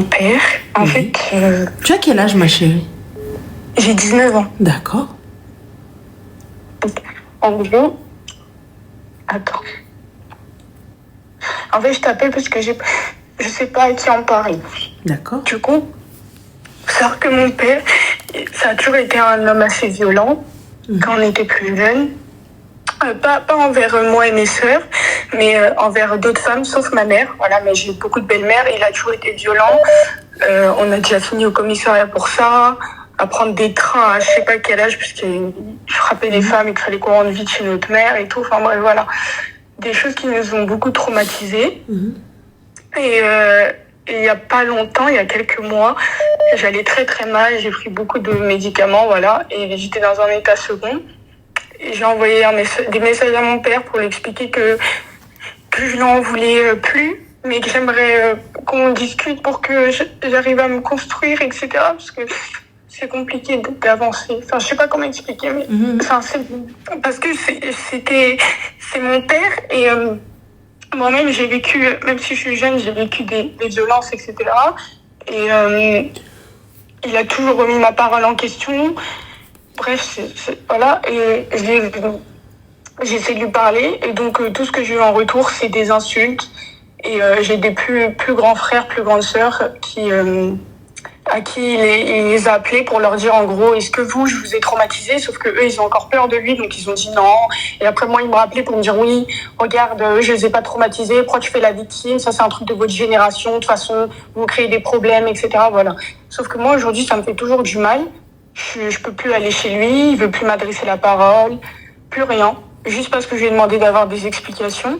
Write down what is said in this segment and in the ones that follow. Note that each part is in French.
Père, en fait, Tu as quel âge, ma chérie? j'ai 19 ans. D'accord. En gros, attends. En fait, je t'appelle parce que je sais pas à qui en parler. D'accord. Du coup, faut savoir que mon père, ça a toujours été un homme assez violent quand on était plus jeune. Pas envers moi et mes sœurs, mais envers d'autres femmes, sauf ma mère. Voilà, mais j'ai beaucoup de belles-mères. Il a toujours été violent. On a déjà fini au commissariat pour ça, à prendre des trains à je sais pas quel âge, puisqu'il frappait les femmes et qu'il fallait qu'on rentre vite chez notre mère et tout. Enfin bref, voilà. Des choses qui nous ont beaucoup traumatisés. Et il y a pas longtemps, il y a quelques mois, j'allais très très mal. J'ai pris beaucoup de médicaments, voilà. Et j'étais dans un état second. Et j'ai envoyé des messages à mon père pour lui expliquer que je n'en voulais plus, mais que j'aimerais qu'on discute pour que j'arrive à me construire, etc. Parce que c'est compliqué d'avancer. Enfin, je sais pas comment expliquer, mais enfin, parce que c'est mon père et moi-même j'ai vécu, même si je suis jeune, j'ai vécu des violences, etc. Et il a toujours remis ma parole en question. Bref, voilà, et j'essaie de lui parler, et donc tout ce que j'ai eu en retour, c'est des insultes, et j'ai des plus grands frères, plus grandes sœurs à qui il les a appelés pour leur dire en gros, est-ce que je vous ai traumatisé, sauf que eux, ils ont encore peur de lui, donc ils ont dit non, et après moi, ils m'ont appelé pour me dire oui, regarde, je les ai pas traumatisés, pourquoi tu fais la victime, ça c'est un truc de votre génération, de toute façon, vous créez des problèmes, etc., voilà. Sauf que moi, aujourd'hui, ça me fait toujours du mal. Je peux plus aller chez lui, il veut plus m'adresser la parole, plus rien. Juste parce que je lui ai demandé d'avoir des explications.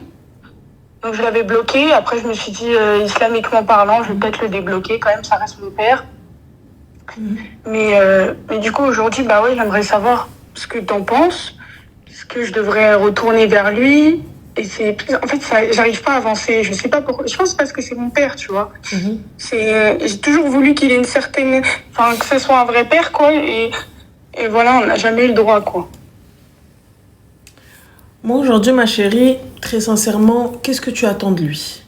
Donc je l'avais bloqué. Après je me suis dit, islamiquement parlant, je vais peut-être le débloquer quand même, ça reste mon père. Mais du coup aujourd'hui, bah ouais, j'aimerais savoir ce que t'en penses. Est-ce que je devrais retourner vers lui? Et en fait, j'arrive pas à avancer. Je sais pas pourquoi. Je pense parce que c'est mon père, tu vois. J'ai toujours voulu qu'il ait une certaine, enfin, que ce soit un vrai père, quoi. Et voilà, on n'a jamais eu le droit, quoi. Moi, aujourd'hui, ma chérie, très sincèrement, qu'est-ce que tu attends de lui?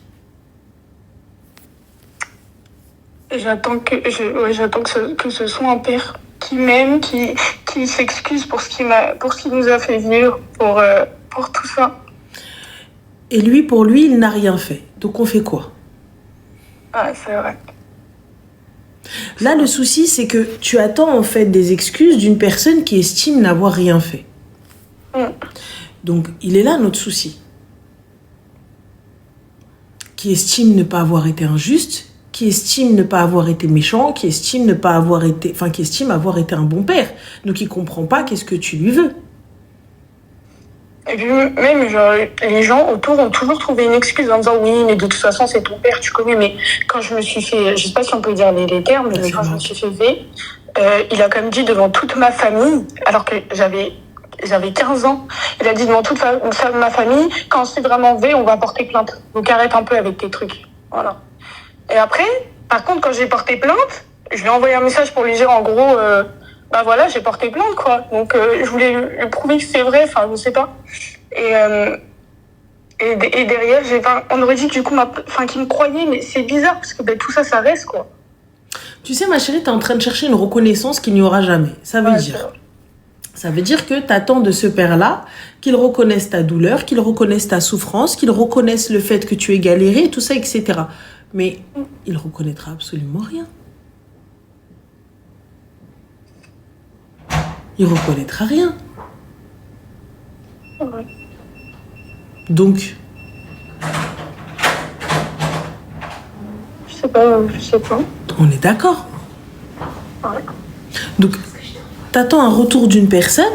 Et j'attends que ce soit un père qui m'aime, qui s'excuse pour ce qu'il nous a fait vivre, pour tout ça. Et lui, pour lui, il n'a rien fait. Donc, on fait quoi? Ah, c'est vrai. Là, le souci, c'est que tu attends en fait des excuses d'une personne qui estime n'avoir rien fait. Donc, il est là notre souci. Qui estime ne pas avoir été injuste, qui estime ne pas avoir été méchant, qui estime ne pas avoir été, enfin, qui estime avoir été un bon père. Donc, il comprend pas qu'est-ce que tu lui veux. Et puis même, genre, les gens autour ont toujours trouvé une excuse en disant oui, mais de toute façon, c'est ton père, tu connais. Mais quand je me suis fait, je sais pas si on peut dire les termes, mais quand je me suis fait V, il a quand même dit devant toute ma famille, alors que j'avais 15 ans, il a dit devant toute ma famille, quand c'est vraiment V, on va porter plainte. Donc arrête un peu avec tes trucs. Voilà. Et après, par contre, quand j'ai porté plainte, je lui ai envoyé un message pour lui dire en gros, bah voilà, j'ai porté plainte, quoi. Donc je voulais lui prouver que c'est vrai, enfin, je sais pas. Et derrière, on aurait dit que du coup, qu'il me croyait, mais c'est bizarre, parce que tout ça, ça reste, quoi. Tu sais, ma chérie, t'es en train de chercher une reconnaissance qu'il n'y aura jamais. Ça veut dire que t'attends de ce père-là qu'il reconnaisse ta douleur, qu'il reconnaisse ta souffrance, qu'il reconnaisse le fait que tu es galéré, tout ça, etc. Mais il reconnaîtra absolument rien. Il reconnaîtra rien. Ouais. Donc, je sais pas. on est d'accord. Ouais. Donc, t'attends un retour d'une personne,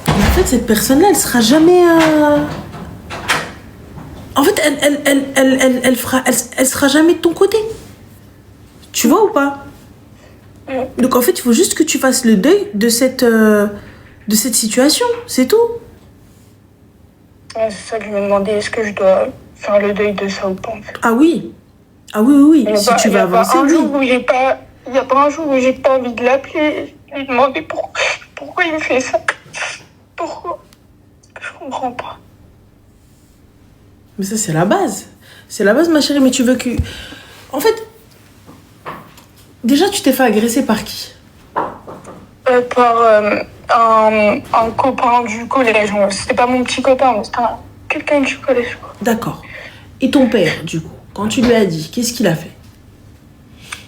et en fait, cette personne-là, elle sera jamais... En fait, elle sera jamais de ton côté. Tu vois ou pas? Donc, en fait, il faut juste que tu fasses le deuil de cette situation. C'est tout. Ouais, c'est ça que je me demandais. Est-ce que je dois faire le deuil de ça ou pas, en fait? Ah oui. Ah oui, oui, oui. Si tu veux avancer, oui. Il n'y a pas un jour où j'ai pas envie de l'appeler, lui demander pourquoi il me fait ça. Pourquoi? Je comprends pas. Mais ça, c'est la base. C'est la base, ma chérie. Mais tu veux que... En fait, Déjà, tu t'es fait agresser par qui? Par un copain du collège. C'était pas mon petit copain, mais c'était quelqu'un du collège. D'accord. Et ton père, du coup, quand tu lui as dit, qu'est-ce qu'il a fait?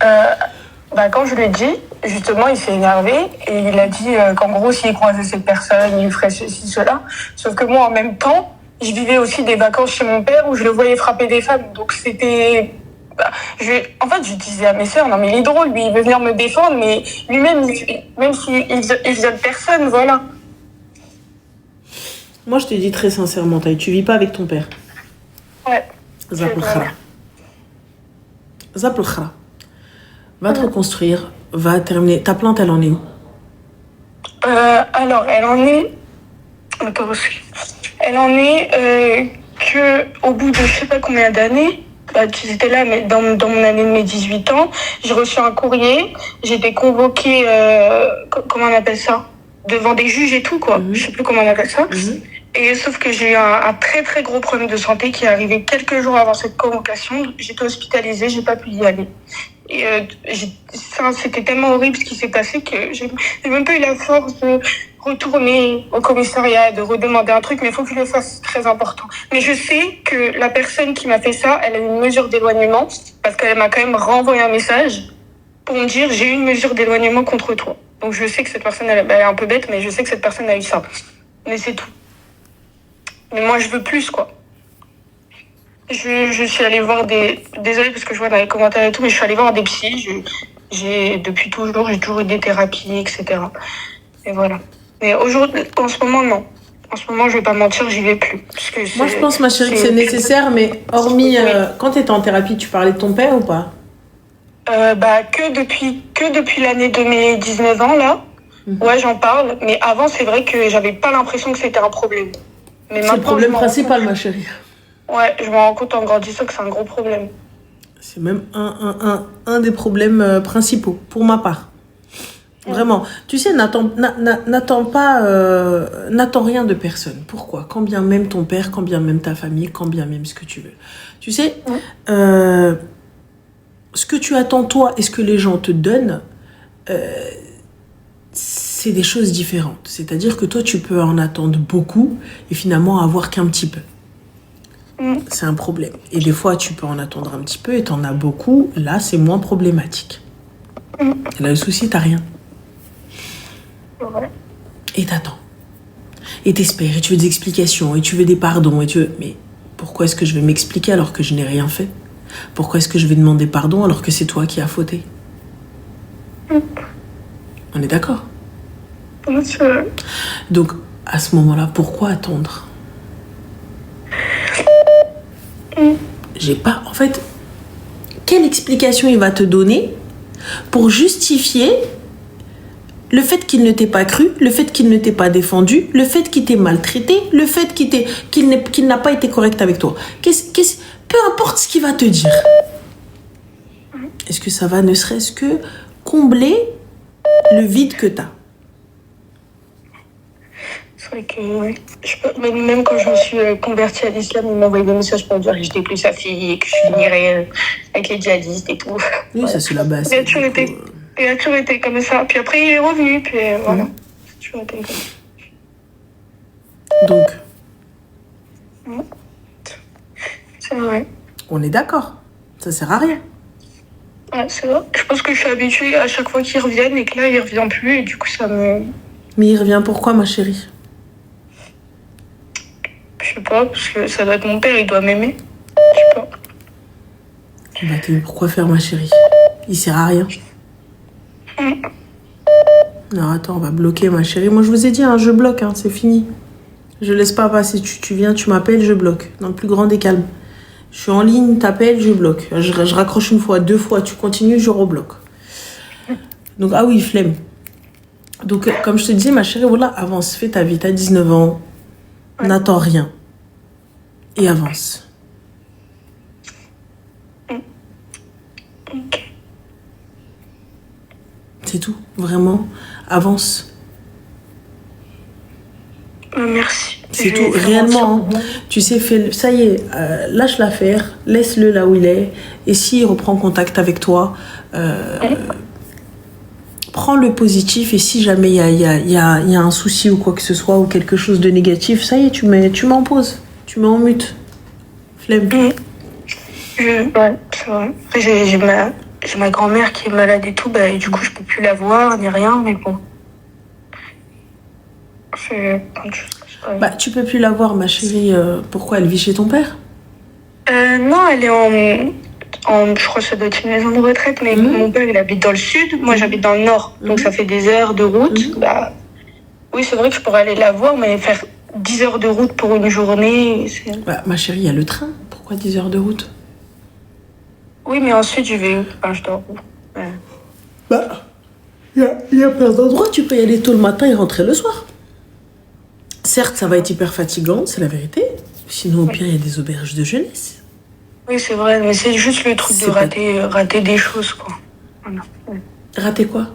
Quand je lui ai dit, justement, il s'est énervé et il a dit qu'en gros, s'il croisait cette personne, il ferait ceci, cela. Sauf que moi, en même temps, je vivais aussi des vacances chez mon père où je le voyais frapper des femmes. Donc c'était... En fait, je disais à mes sœurs, non mais il est drôle, lui, il veut venir me défendre, mais lui-même, même s'il viole personne, voilà. Moi, je te dis très sincèrement, Taï, tu vis pas avec ton père. Ouais. Zap el khara. Zap el khara. Va te reconstruire, va terminer. Ta plante, elle en est où? Alors, elle en est... Attends, elle en est que au bout de je sais pas combien d'années, j'étais là mais dans mon année de mes 18 ans, j'ai reçu un courrier, j'ai été convoquée, comment on appelle ça, devant des juges et tout, quoi. Je sais plus comment on appelle ça. Et sauf que j'ai eu un très très gros problème de santé qui est arrivé quelques jours avant cette convocation. J'étais hospitalisée, j'ai pas pu y aller. Et c'était tellement horrible ce qui s'est passé que j'ai même pas eu la force de retourner au commissariat, de redemander un truc, mais il faut que je le fasse, c'est très important. Mais je sais que la personne qui m'a fait ça, elle a eu une mesure d'éloignement, parce qu'elle m'a quand même renvoyé un message pour me dire j'ai eu une mesure d'éloignement contre toi. Donc je sais que cette personne, elle est un peu bête, mais je sais que cette personne a eu ça. Mais c'est tout. Mais moi, je veux plus, quoi. Je suis allée voir désolée parce que je vois dans les commentaires et tout, mais je suis allée voir des psys. Depuis toujours, j'ai toujours eu des thérapies, etc. Et voilà. Mais aujourd'hui, en ce moment, non. En ce moment, je vais pas mentir, j'y vais plus. Parce que moi, je pense, ma chérie, que c'est nécessaire, mais hormis... quand tu étais en thérapie, tu parlais de ton père ou pas? Que depuis l'année de mes 19 ans, là. Ouais, j'en parle. Mais avant, c'est vrai que j'avais pas l'impression que c'était un problème. Mais c'est le problème principal, ma chérie. Ouais, je me rends compte en grandissant que c'est un gros problème. C'est même un des problèmes principaux, pour ma part. Vraiment. Tu sais, n'attends rien de personne. Pourquoi? Quand bien même ton père, quand bien même ta famille, quand bien même ce que tu veux. Tu sais, ce que tu attends toi et ce que les gens te donnent, c'est des choses différentes. C'est-à-dire que toi, tu peux en attendre beaucoup et finalement avoir qu'un petit peu. C'est un problème. Et des fois, tu peux en attendre un petit peu et t'en as beaucoup. Là, c'est moins problématique. Et là, le souci, t'as rien. Ouais. Et t'attends. Et t'espères. Et tu veux des explications. Et tu veux des pardons. Mais pourquoi est-ce que je vais m'expliquer alors que je n'ai rien fait? Pourquoi est-ce que je vais demander pardon alors que c'est toi qui as fauté? On est d'accord? Donc, à ce moment-là, pourquoi attendre? J'ai pas... En fait, quelle explication il va te donner pour justifier le fait qu'il ne t'ait pas cru, le fait qu'il ne t'ait pas défendu, le fait qu'il t'ait maltraité, le fait qu'il n'a pas été correct avec toi? Peu importe ce qu'il va te dire. Est-ce que ça va ne serait-ce que combler le vide que t'as? C'est vrai que même quand je me suis convertie à l'islam, il m'envoyait des messages pour dire que j'étais plus sa fille et que je finirais avec les djihadistes et tout. Oui, ça c'est la base. Il a toujours été comme ça. Puis après, il est revenu. Puis voilà. Toujours été comme ça. Donc. C'est vrai. On est d'accord. Ça sert à rien. Ouais, c'est vrai. Je pense que je suis habituée à chaque fois qu'ils reviennent et que là, il revient plus. Et du coup, ça me... Mais il revient pourquoi, ma chérie? Je sais pas, parce que ça doit être mon père, il doit m'aimer. Je sais pas. Bah, pourquoi faire, ma chérie? Il sert à rien. Non, attends, on va bloquer, ma chérie. Moi, je vous ai dit, hein, je bloque, hein, c'est fini. Je laisse pas passer. Tu viens, tu m'appelles, je bloque. Dans le plus grand des calmes. Je suis en ligne, t'appelles, je bloque. Je raccroche une fois, 2 fois, tu continues, je rebloque. Donc, ah oui, flemme. Donc, comme je te disais, ma chérie, voilà, avance, fais ta vie, t'as 19 ans, n'attends rien. Et avance. Ok. C'est tout, vraiment, avance. Merci. C'est tout, réellement. Hein. Tu sais, ça y est, lâche l'affaire, laisse-le là où il est. Et s'il reprend contact avec toi, prends le positif et si jamais il y a un souci ou quoi que ce soit ou quelque chose de négatif, ça y est, tu mets en pause, tu mets en mute. Flemme. Ouais, c'est vrai. Après, j'ai ma grand-mère qui est malade et tout, et du coup, je peux plus la voir ni rien, mais bon. C'est plein de choses. Tu peux plus la voir, ma chérie. Pourquoi elle vit chez ton père? Non, elle est je crois que ça doit être une maison de retraite, mais mon père, il habite dans le sud, moi, j'habite dans le nord, donc ça fait des heures de route. Oui, c'est vrai que je pourrais aller la voir, mais faire 10 heures de route pour une journée, c'est... Ma chérie, il y a le train. Pourquoi 10 heures de route? Oui, mais ensuite, je vais où? Enfin, je dors où? Il y a plein d'endroits. Tu peux y aller tôt le matin et rentrer le soir. Certes, ça va être hyper fatigant, c'est la vérité. Sinon, au pire, il y a des auberges de jeunesse. Oui, c'est vrai, mais c'est juste le truc de rater des choses, quoi. Voilà. Rater quoi?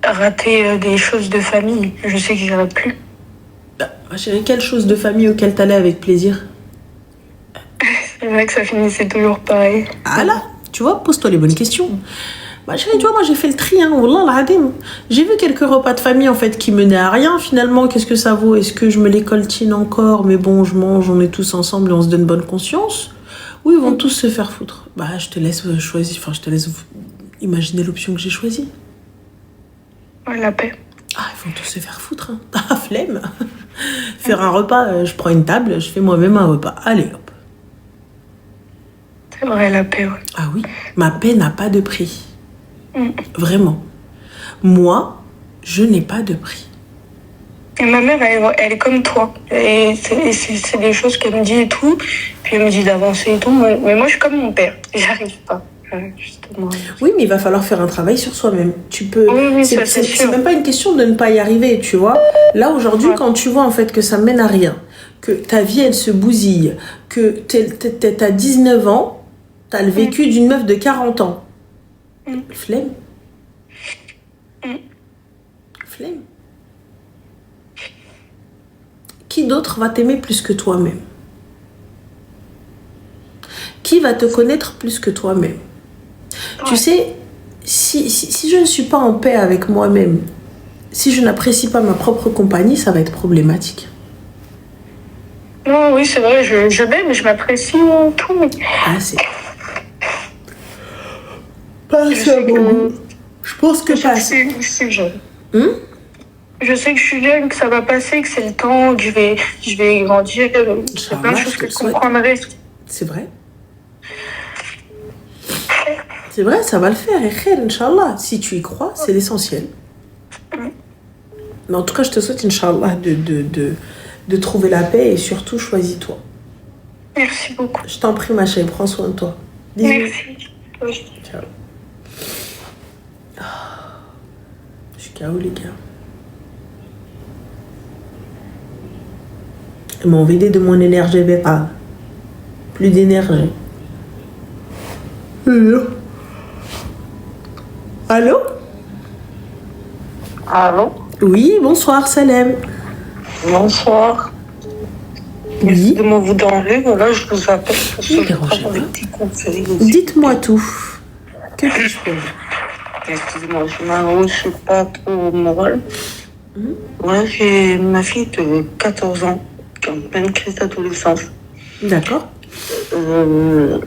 Rater des choses de famille. Je sais que j'irai plus. Ma chérie, quelle chose de famille auquel t'allais avec plaisir? C'est vrai que ça finissait toujours pareil. Ah là, tu vois, pose-toi les bonnes questions. Ma chérie, tu vois, moi j'ai fait le tri, Wallah al-Adim. J'ai vu quelques repas de famille en fait qui menaient à rien. Finalement, qu'est-ce que ça vaut? Est-ce que je me les coltine encore? Mais bon, je mange, on est tous ensemble et on se donne bonne conscience. Ou ils vont tous se faire foutre? Je te laisse choisir, je te laisse imaginer l'option que j'ai choisie. Ouais, la paix. Ils vont tous se faire foutre. Flemme. Faire un repas, je prends une table, je fais moi-même un repas. Allez, hop. C'est vrai, la paix, ouais. Ah oui, ma paix n'a pas de prix. Vraiment. Moi, je n'ai pas de prix. Et ma mère, elle est comme toi. Et c'est des choses qu'elle me dit et tout. Puis elle me dit d'avancer et tout. Mais moi, je suis comme mon père. J'arrive pas. Justement. Oui, mais il va falloir faire un travail sur soi-même. Tu peux. Oui, c'est même pas une question de ne pas y arriver, tu vois. Là, aujourd'hui, quand tu vois en fait que ça mène à rien, que ta vie, elle se bousille, que t'as 19 ans, t'as le vécu d'une meuf de 40 ans. Flemme. Flemme. Qui d'autre va t'aimer plus que toi-même? Qui va te connaître plus que toi-même? Tu sais, si je ne suis pas en paix avec moi-même, si je n'apprécie pas ma propre compagnie, ça va être problématique. Non, oui, c'est vrai, je m'aime, je m'apprécie tout. C'est... Pas ça, bon. Je pense que pas ça. Je suis jeune. Je sais que je suis jeune, que ça va passer, que c'est le temps, que je vais grandir. Il y a plein de choses que je comprendrai. C'est vrai. C'est vrai, ça va le faire. Et khair, Inch'Allah. Si tu y crois, c'est l'essentiel. Mais en tout cas, je te souhaite, Inch'Allah, de trouver la paix et surtout, choisis-toi. Merci beaucoup. Je t'en prie, ma chérie, prends soin de toi. Bisous. Merci. Oui. Ciao. Je suis KO, les gars. Ils m'ont vidé de mon énergie vitale. Plus d'énergie. Allô? Allô? Oui, bonsoir, Salem. Bonsoir. Oui. Excusez-moi vous déranger, voilà, je vous appelle parce que je dérangez prends des pas. petits conseils aussi. Dites-moi tout. Que puis-je faire? Excusez-moi, je suis pas trop morale. Voilà, j'ai ma fille de 14 ans qui est en pleine crise d'adolescence. D'accord. On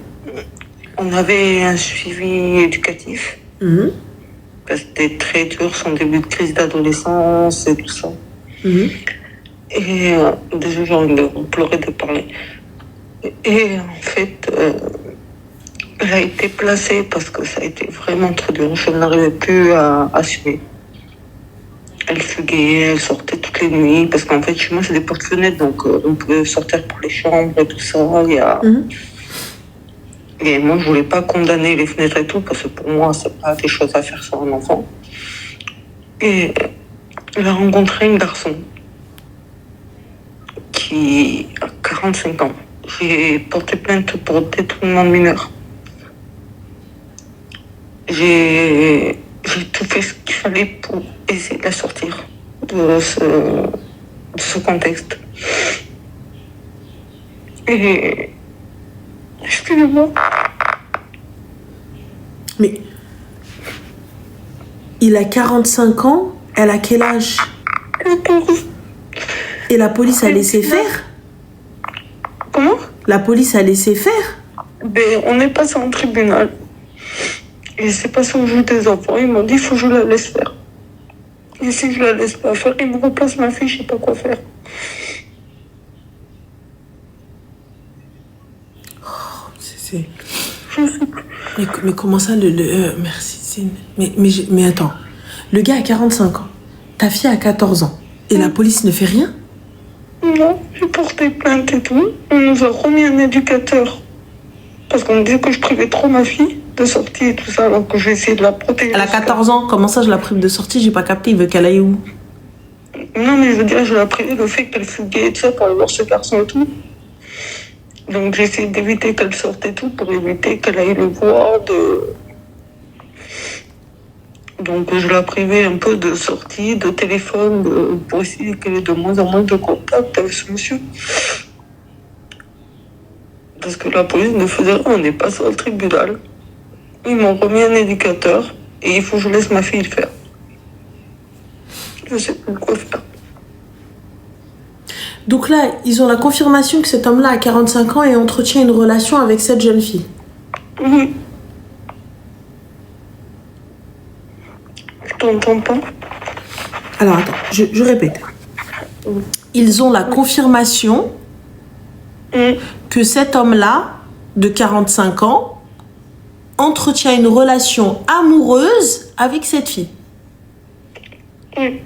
avait un suivi éducatif. C'était très dur, son début de crise d'adolescence et tout ça. Et déjà, j'ai envie de pleurer de parler. Et en fait, elle a été placée parce que ça a été vraiment trop dur. Je n'arrivais plus à assumer. Elle fuguait, elle sortait toutes les nuits. Parce qu'en fait, chez moi, c'est des portes-fenêtres. Donc, on pouvait sortir pour les chambres et tout ça. Et moi, je voulais pas condamner les fenêtres et tout. Parce que pour moi, c'est pas des choses à faire sur un enfant. Et elle a rencontré un garçon qui a 45 ans. J'ai porté plainte pour détournement de mineur. J'ai tout fait ce qu'il fallait pour essayer de la sortir de ce contexte. Et... Excusez-moi. Mais... Il a 45 ans. Elle a quel âge? 14. Et la police a laissé faire? Comment? La police a laissé faire? Ben, on est passé en tribunal. Et c'est passé au juge des enfants. Ils m'ont dit, il faut que je la laisse faire. Et si je la laisse pas faire, ils me replacent ma fille, je sais pas quoi faire. C'est... Mais comment ça, merci. Mais attends. Le gars a 45 ans. Ta fille a 14 ans. Et la police ne fait rien? Non, j'ai porté plainte et tout. On nous a remis un éducateur. Parce qu'on me disait que je privais trop ma fille de sortie et tout ça, alors que j'ai essayé de la protéger. Elle a 14 ans. Comment ça, je la prive de sortie? J'ai pas capté. Il veut qu'elle aille où? Non, mais je veux dire, je la privais le fait qu'elle fuguait et tout ça pour aller voir ce garçon et tout. Donc j'ai essayé d'éviter qu'elle sorte et tout, pour éviter qu'elle aille le voir. Donc je la privais un peu de sortie, de téléphone, pour essayer qu'elle ait de moins en moins de contact avec ce monsieur. Parce que la police ne faisait rien, on est passé au tribunal. Ils m'ont remis un éducateur et il faut que je laisse ma fille le faire. Je sais plus quoi faire. Donc là, ils ont la confirmation que cet homme-là a 45 ans et entretient une relation avec cette jeune fille. Oui. Je t'entends pas. Alors attends, je répète. Ils ont la confirmation que cet homme-là, de 45 ans, entretient une relation amoureuse avec cette fille. Oui.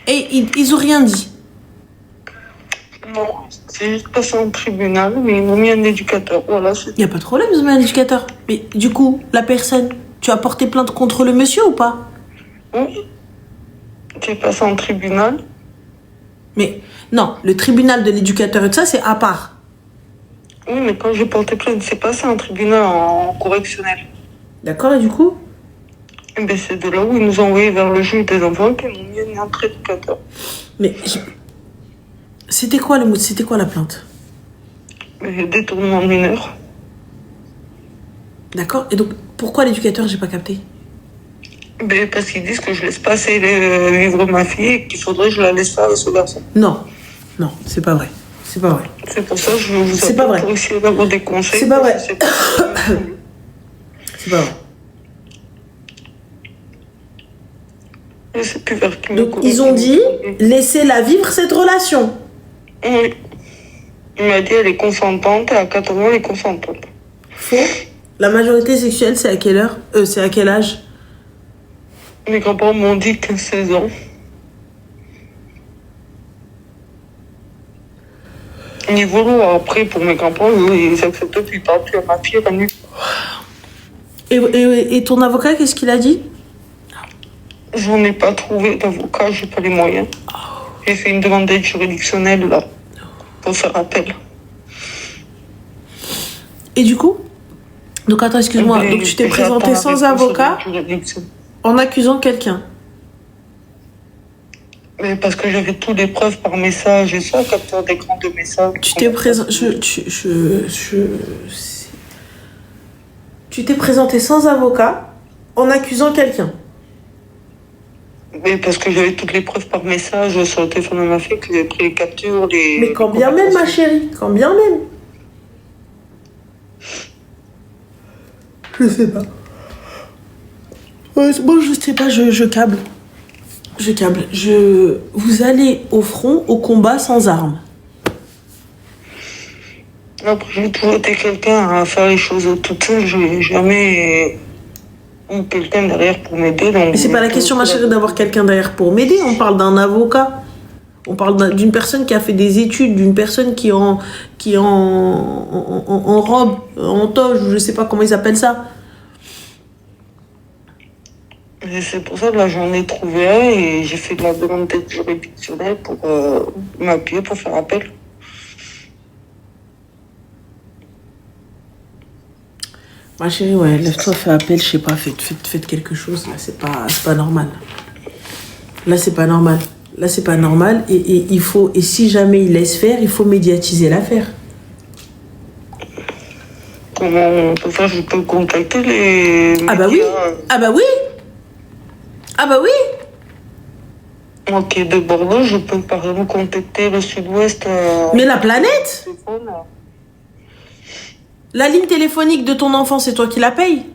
Et ils ont rien dit. Non, c'est juste passé en tribunal, mais ils m'ont mis un éducateur. Voilà, Il n'y a pas de problème, ils ont mis un éducateur. Mais du coup, la personne, tu as porté plainte contre le monsieur ou pas? Oui. J'ai passé en tribunal. Mais non, le tribunal de l'éducateur et tout ça, c'est à part. Oui, mais quand j'ai porté plainte, c'est passé en tribunal en correctionnel. D'accord, et du coup? Et ben, c'est de là où ils nous ont envoyés vers le juge des enfants qui m'ont mis un éducateur. Mais c'était quoi la plainte? Détournement mineur. D'accord, et donc pourquoi l'éducateur, j'ai pas capté? Ben, parce qu'ils disent que je laisse pas assez vivre ma fille et qu'il faudrait que je la laisse faire avec ce garçon. Non, c'est pas vrai. C'est pas vrai. C'est pour ça que je vous C'est pas vrai. pour essayer d'avoir des conseils. C'est pas vrai. C'est pas vrai. Je sais plus vers qui. Donc ils ont dit, laissez-la vivre cette relation. Oui. Il m'a dit elle est consentante et à 14 ans elle est consentante. Faux. La majorité sexuelle, c'est à quelle heure? C'est à quel âge? Mes grands-parents m'ont dit 15-16 ans. Niveau loi, après, pour mes grands-parents, ils acceptent depuis pas plus à ma fille, la nuit. Et ton avocat, qu'est-ce qu'il a dit? J'en ai pas trouvé d'avocat, j'ai pas les moyens. J'ai fait une demande d'aide juridictionnelle, là, pour faire appel. Et du coup? Donc attends, excuse-moi, donc tu t'es présenté sans avocat en accusant quelqu'un? Mais parce que j'avais toutes les preuves par message et ça, capteur d'écran de message. Tu t'es présenté... Tu t'es présenté sans avocat en accusant quelqu'un? Mais parce que j'avais toutes les preuves par message sur le téléphone de ma fille, que j'avais pris les captures, les... Mais quand bien même, ma chérie, quand bien même. Je sais pas. Bon, je sais pas, je câble. Je câble. Vous allez au front, au combat sans armes. Après, j'ai toujours été quelqu'un à faire les choses toute seule. J'ai jamais eu quelqu'un derrière pour m'aider. Mais c'est pas la question, ma chérie, d'avoir quelqu'un derrière pour m'aider. On parle d'un avocat. On parle d'une personne qui a fait des études, d'une personne qui est en robe, en toge, je sais pas comment ils appellent ça. Et c'est pour ça que là, j'en ai trouvé un et j'ai fait de la demande d'aide juridictionnelle pour m'appuyer pour faire appel. Ma chérie, ouais, lève-toi, fais appel, je sais pas, faites quelque chose, là, c'est pas normal. Là, c'est pas normal. Là, c'est pas normal et il faut, et si jamais il laisse faire, il faut médiatiser l'affaire. comment on peut faire? Je peux contacter les Ah bah oui. médias. Ah bah oui. Ah bah oui. Ok, de Bordeaux, je peux par exemple contacter le Sud-Ouest. Mais la planète, téléphone. la ligne téléphonique de ton enfant, c'est toi qui la paye.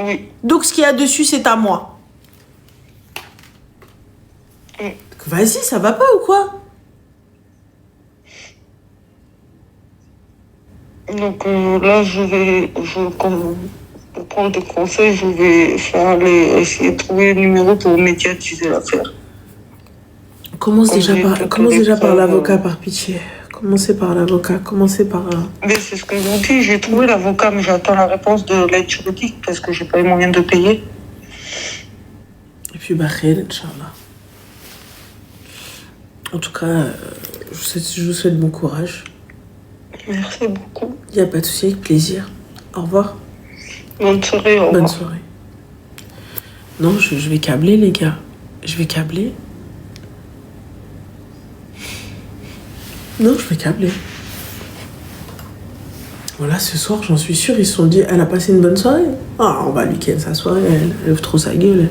Oui. Donc ce qu'il y a dessus, c'est à moi. Mm. Vas-y, ça va pas ou quoi? Donc là, pour prendre des conseils, je vais essayer de trouver le numéro pour médiatiser l'affaire. Commence déjà par l'avocat, par pitié. Commencez par l'avocat, commencez par... Mais c'est ce que je vous dis, j'ai trouvé l'avocat, mais j'attends la réponse de l'aide juridique parce que j'ai pas les moyens de payer. Et puis, bah, khayr, Inch'Allah. En tout cas, je vous souhaite bon courage. Merci beaucoup. Il n'y a pas de souci, avec plaisir. Au revoir. Bonne soirée, au revoir. Bonne soirée. Non, je vais câbler, les gars. Je vais câbler. Non, je vais câbler. Voilà, ce soir, j'en suis sûre, ils se sont dit, elle a passé une bonne soirée. Ah, on va lui ken sa soirée, elle lève trop sa gueule.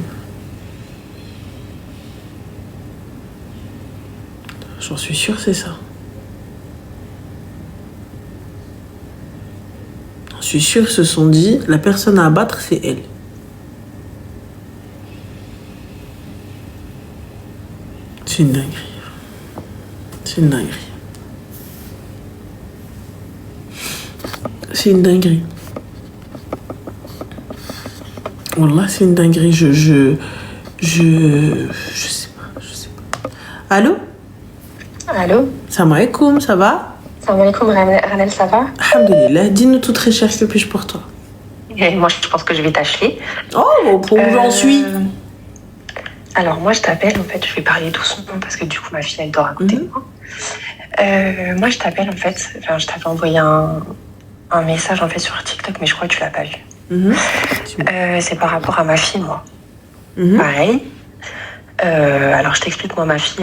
J'en suis sûre, c'est ça. J'en suis sûre, ils se sont dit, la personne à abattre, c'est elle. C'est une dinguerie. C'est une dinguerie. C'est une dinguerie. Wallah, c'est une dinguerie. Je sais pas. Allô? Allô? Salam alaikum, ça va? Salam alaikum, Ranel, ça va? Alhamdulillah, dis-nous tout très cher, que puis-je pour toi? Et moi, je pense que je vais t'acheter. Oh, pour où j'en suis? Alors, moi, je t'appelle, en fait, je vais parler doucement parce que du coup, ma fille, elle dort à côté de moi. Moi, je t'appelle, en fait, je t'avais envoyé un message, en fait, sur TikTok, mais je crois que tu l'as pas vu. C'est par rapport à ma fille, moi. Pareil. Alors, je t'explique, moi, ma fille,